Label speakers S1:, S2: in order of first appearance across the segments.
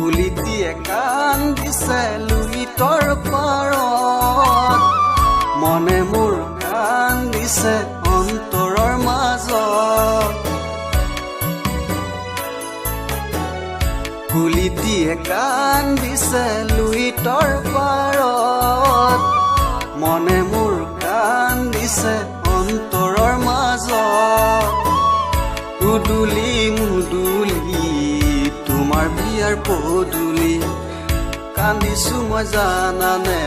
S1: কুলিটিয়ে কান্দিছে লুইতৰ পাৰত মনে মোৰ কান্দিছে অন্তৰৰ মাজত কুলিটিয়ে কান্দিছে লুইতৰ পাৰত মনে মোৰ কান্দিছে অন্তৰৰ মাজত উদুলি মুদুলি তোমাৰ বিয়াৰ পদুলি কান্দিছো মই জানানে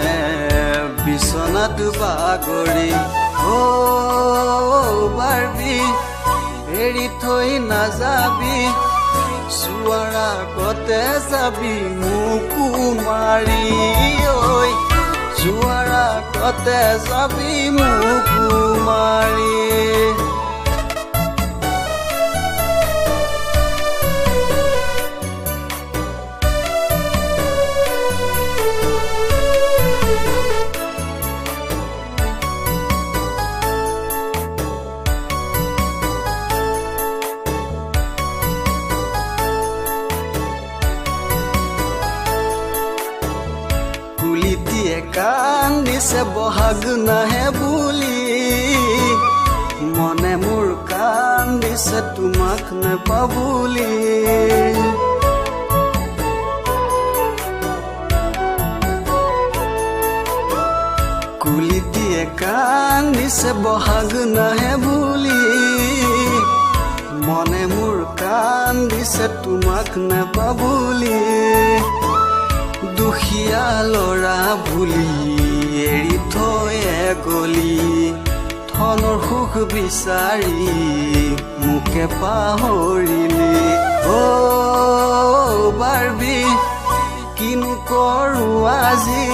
S1: বিছনাত বাগৰি বাৰবি এৰি থৈ নাযাবি চোৱাৰ আগতে যাবি মোকো মাৰি ঐ চোৱাৰ আগতে যাবি মোকো মাৰি কুলিটিয়ে কান্দিছে বহাগ নাহে বুলি মনে মোৰ কান্দিছে তোমাক নেপাবুলি কুলিটিয়ে কান্দিছে বহাগ নাহে বুলি মনে মোৰ কান্দিছে তোমাক নেপাবুলি দুখীয়া ল'ৰা ভুলি এৰি থৈ গলি ধনৰ সুখ বিচাৰি মোকে পাহৰিলি বাৰবি কিনো কৰো আজি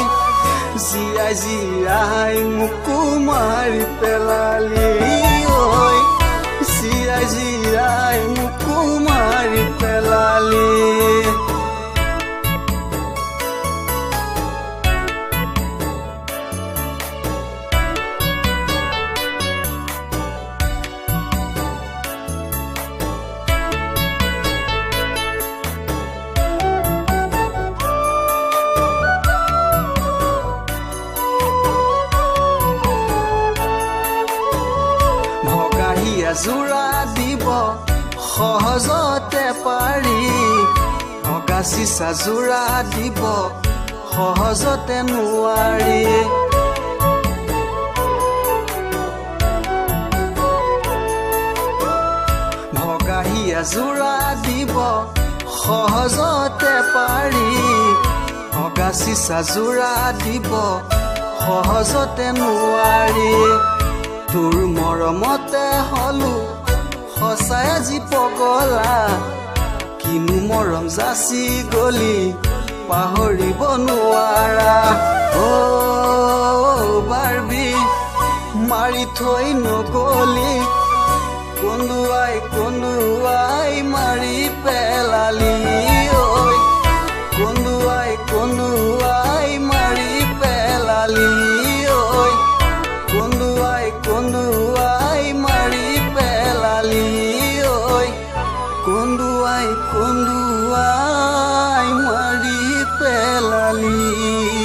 S1: জীয়াই জীয়াই মোকো মাৰি পেলালি জীয়াই জীয়াই মোকো মাৰি পেলালি জোৰা দিব সহজতে পাৰি ভগা চিচা জোৰা দিব সহজতে নোৱাৰি ভগা হিয়া জোৰা দিব সহজতে পাৰি ভগা চিচা জোৰা দিব সহজতে নোৱাৰি তোৰ মৰমতে হলো সঁচাই আজি পগলা কিনো মৰম যাচি গলি পাহৰিব নোৱাৰা বাৰবি মাৰি থৈ নগলি কন্দুৱাই কন্দুৱাই মাৰি পেলালি কন্দুৱাই কন্দুৱাই মাৰি পেলালি কন্দুৱাই কন্দুৱাই মাৰি পেলালি কন্দুৱাই কন্দুৱাই মাৰি পেলালি